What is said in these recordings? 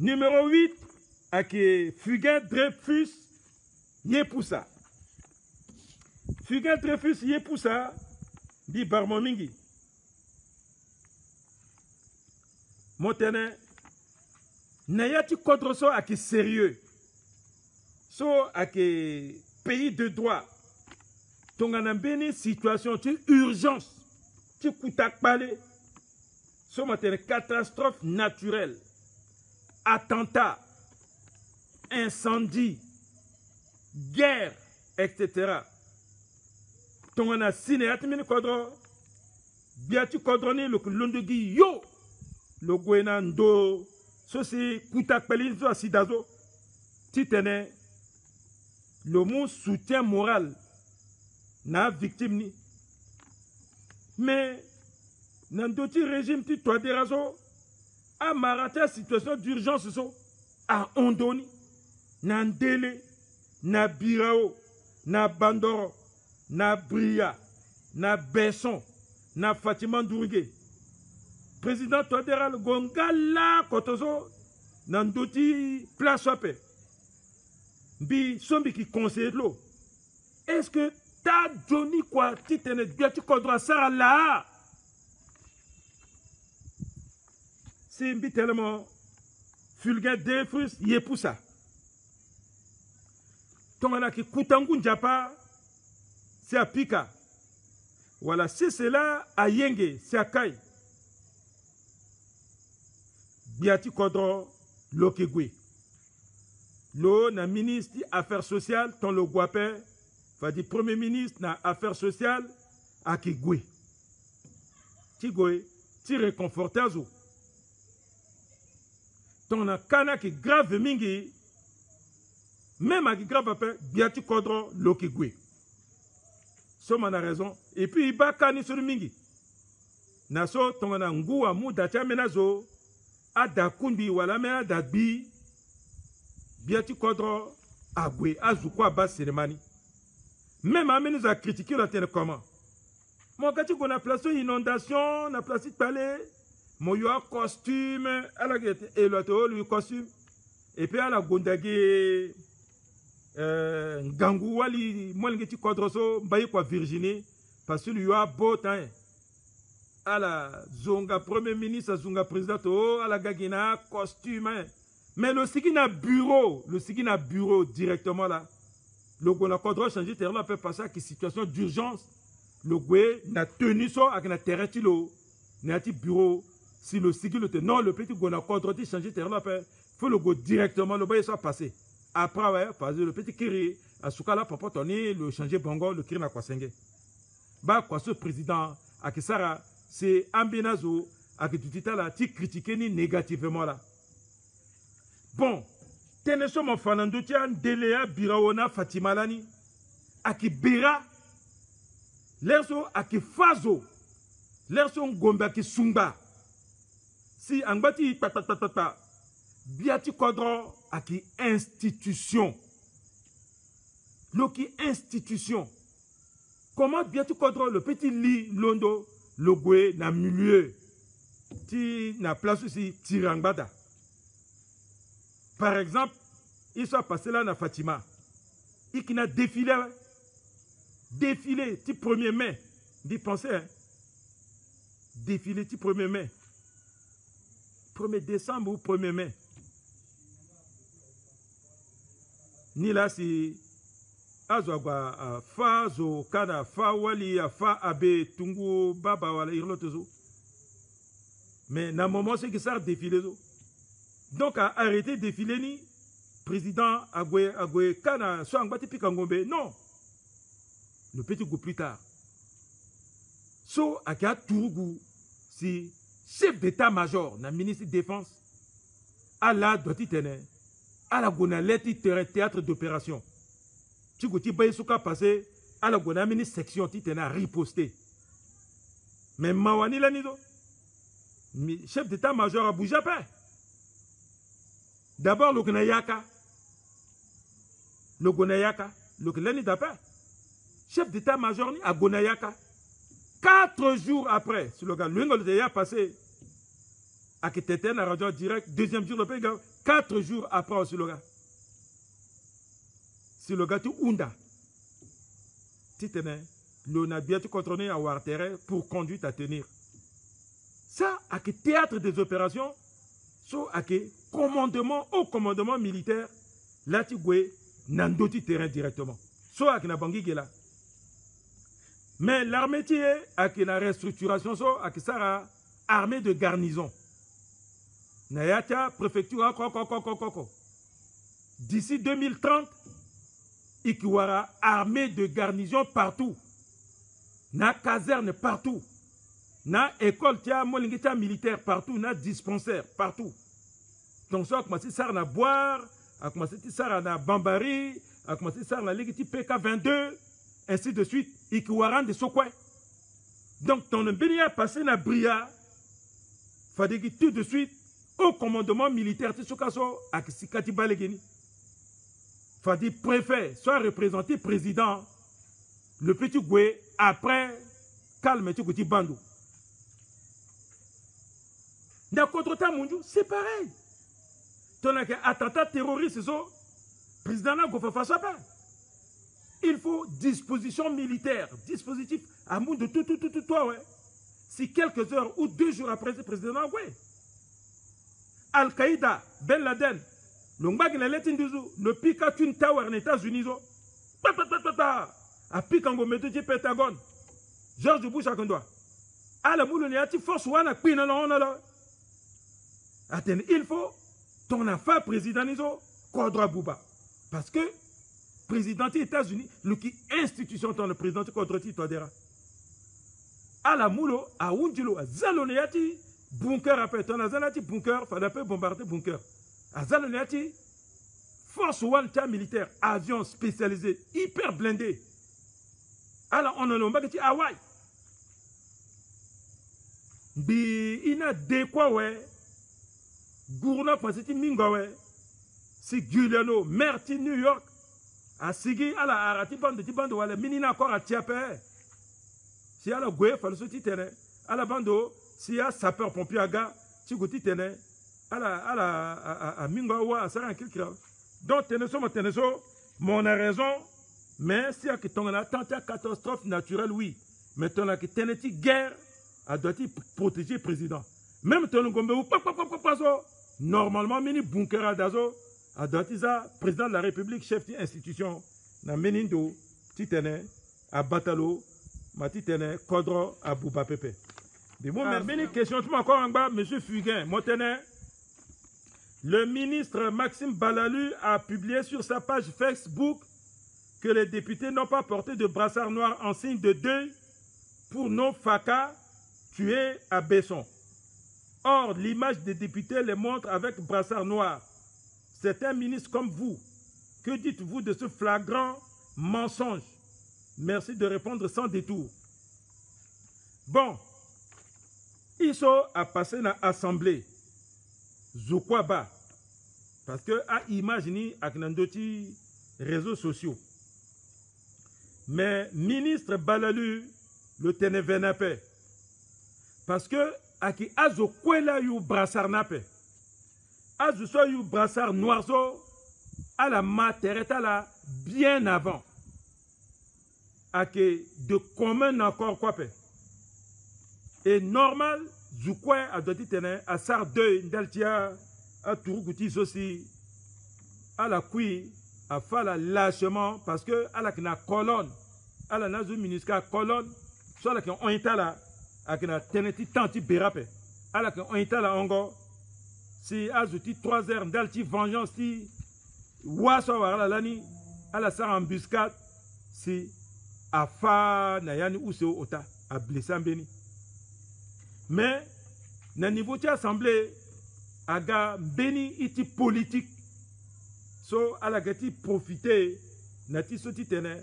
Numéro 8, ake Fugain Dreyfus Yepoussa. Fugain Dreyfus Yepoussa, bi Barmomingi. Montene, n'ayati kodroso ake sérieux. So ake pays de droit. Tonganambeni situation, tu urgence. Tu koutak pale. So montene catastrophe naturelle. Attentat. Incendie. Guerre. Etc. Tongana sinéate mini kodro. Biatu kodroni le lundugi yo. Le Gwenando, ceci, Koutak Pelizo à Sidazo, Titene, le mot soutien moral, na victime ni. Mais, dans d'autres régimes, tu dois dire à marater situation d'urgence, à Ondoni, na Ndele, na Birao, na Bandoro, na Bria, na Besson, na Fatima Ndourgué. Président Toderal Gongala Kotozo Nandoti place Wape Bi Sombi qui conseille l'eau. Est-ce que t'as Johnny quoi titene tu kodra ça là? C'est un bit tellement Fugain Dreyfus Yepoussa. Tongana ki Koutangu Njapa c'est à Pika. Voilà, si c'est là à Yenge, c'est à Kai. Biati Kodro Lokegwe. Lo na ministre Affaires sociales, ton le guapé, va dire premier ministre na Affaires sociales, à Kigwe. Tigwe, ti réconforté à zo. Ton na kana qui grave mingi, même à qui grave après, Biati Kodro Lokegwe. Somme en a raison. Et puis, il va kani sur mingi. Naso, ton na ngu amu dacha menazo. Ada kundi wala me ada bi biati kodro agwe azukwa bas cérémonie même ameni nous a critiqué la télé comment mon kati qu'on a placé inondation na placé palais mon yo costume ala gete et l'autre lui costume et puis ala gondagi ngangu wali mo ngeti kodro so mbayi kwa Virginie parce que lui a beau temps à la zonga premier ministre, à zonga président, à la gagina costume. Mais le siki na bureau directement là. Le gouvernement a changé terrain, on peut passer à une situation d'urgence. Le gouvernement n'a tenu ça avec un terrain n'a bureau. Si le siki le non, le petit gouvernement a changé terrain, il faut le go directement, le gouvernement soit passé. Après, ouais, parce que le petit kiri, à ce cas là, papa Tony, le changer bongo, le kiri n'a quoi senge. Bah, quoi, ce président, à Kisara, c'est Ambinazo à que tu dis là, tu critiques ni négativement là. Bon, teneso mon fanando tian Delea Biraona Fatima Lani à qui Bira, l'erso à qui Fazo, l'erso Ngomba qui Sumba. Si Angbati pata, Biati Kodro à qui institution. Loki institution. Comment Biati Kodro, le petit lit Londo, le goué na milieu, ti na place aussi Tirangbada. Par exemple, il soit passé là na Fatima. Il qui n'a défilé, ti 1er mai. D'y penser, hein? Défilé ti 1er mai. 1er décembre ou 1er mai. Ni là si Azwagwa fa zo kana fa wali fa abe tungu baba wala irlotezo. Mais na moment c'est que ça défilé zo. Donc à arrêter de défiler ni président agwe kana so angbati pikangombe non. Le petit coup plus tard. So aka turugu si chef d'état-major na ministre de défense à la doit tene à la gonaleti théâtre d'opération. Tu peux pas passer à la bonne section qui t'a riposté. Mais Mawani Lanido, chef d'état-major à Boujapin. D'abord le Gonayaka, le Lani Dapa, chef d'état-major à Gonayaka. 4 jours après, sur le gars, lui, il a passé à Kététen, à radio direct, deuxième jour, le pays, 4 jours après aussi le gars. Si le gars tu unda. Tu tenais. Le nabia tu contrôles à avoir terrain pour conduite à tenir. Ça, à que théâtre des opérations, so à que commandement, au commandement militaire, là tu vois, n'andoti terrain directement. So à que na bangi là. Mais l'armée qui est à que la restructuration, so à que ça a armée de garnison. Nayata préfecture d'ici 2030, il y aura armée de garnison partout. Na caserne partout. Na école militaire partout. Na dispensaire partout. Donc ça a commencé à na boire, a commencé à na bambari, a commencé à na légiti PK22, ainsi de suite. Il y aura des sokwe. Donc ton bénia passé na bria, fallait tout de suite au commandement militaire de Sokaso à Sikati Balegeni. Fallait préfet, soit représenté président, le petit Goué, après, calme tu petit bandou. Dans contre-temps, c'est pareil. Ton attentat terroriste, président n'a pas fait ça. Il faut disposition militaire, dispositif à monde de tout, toi, ouais. Si quelques heures ou 2 jours après ce président, ouais. Al-Qaïda, Ben Laden, le Pika Twin Tower en États-Unis, a Pikango Méthodier Pentagone, George Bush à Kondoa. À la moule, il force ou à il faut ton affaire président Kodra Bouba. Parce que président des États-Unis, le qui institution ton le président contre Titodera. À la moule, à Undilo, à Zaloneati, bunker après ton azanati bunker, fallait pas bombarder bunker. À Zaloneati, force one militaire, avion spécialisé, hyper blindé. Alors on a un Hawaï. Bi ina de quoi ouais. Gourna pensait minga ouais. Si Giuliano, Merti New York, a sigi à la arati bande wale minina encore à Tiapé. Si à la Goué, fallait se titrer. À la bando, si à sapeur pompier à gars, si vous titrer. À la minga wa, ça rien quelque chose. Donc teneso, mon a raison. Mais si on a tenté catastrophe naturelle, oui. Mais on a tenté guerre, a doit protéger le président. Même si on a normalement, mini bunker à Dazo, a doit président de la République, chef d'institution, na Menindo, Titene, à Batalo, ma Titene, Kodro, à Bouba Pepe. Mais bon, mais question, tu m'as encore en bas, M. Fugain, Montenay. Le ministre Maxime Balalu a publié sur sa page Facebook que les députés n'ont pas porté de brassard noir en signe de deuil pour nos FACA tués à Besson. Or, l'image des députés les montre avec brassard noir. C'est un ministre comme vous. Que dites-vous de ce flagrant mensonge? Merci de répondre sans détour. Bon, ISO a passé dans l'Assemblée. Zoukwaba. Parce que a imaginer avec les réseaux sociaux. Mais ministre Balalu le tenevenape. Parce que aki azo kwela yu brassard nape. Azo so yu brassard noirzo à la matereta là bien avant. Aki de commun accord quoi pe. Et normal Zoukwe a doit tenir à Sar 2 Ndaltia à Tourougutis aussi à la Kui à faire lâchement parce que à la colonne à la nazo minuscule colonne soit la qui ont été là à la teneti tanti berape à la qui ont été là encore si azuti 3 heures Ndalti vengeance si waso wala lani à la Sar embuscade si afa nayani ou se ota a blessé beni. Mais, na niveau de l'Assemblée, aga beni iti politique, so ala gati profiter, nati soti tene,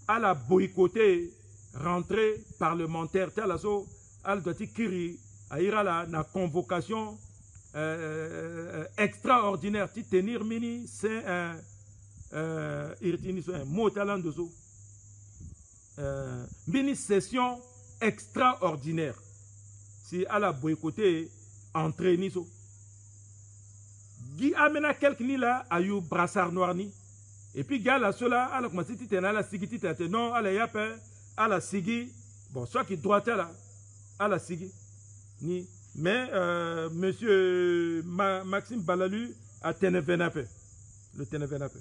ala boycotter, rentrée parlementaire, tel so, al gati kiri, a ira la na convocation extraordinaire, ti tenir mini, c'est un mot talent de so, mini session extraordinaire. Si à la boycotter, entraîner ça. Guy amena quelques ni là, a eu brassard noir ni. Et puis, gars, la cela, elle a commencé à dire, la sigi, non, elle a yape, elle a sigi, bon, soit qui droite là, elle a sigi. Ni. Mais, monsieur Maxime Balalu a ténévenape. Le ténévenape.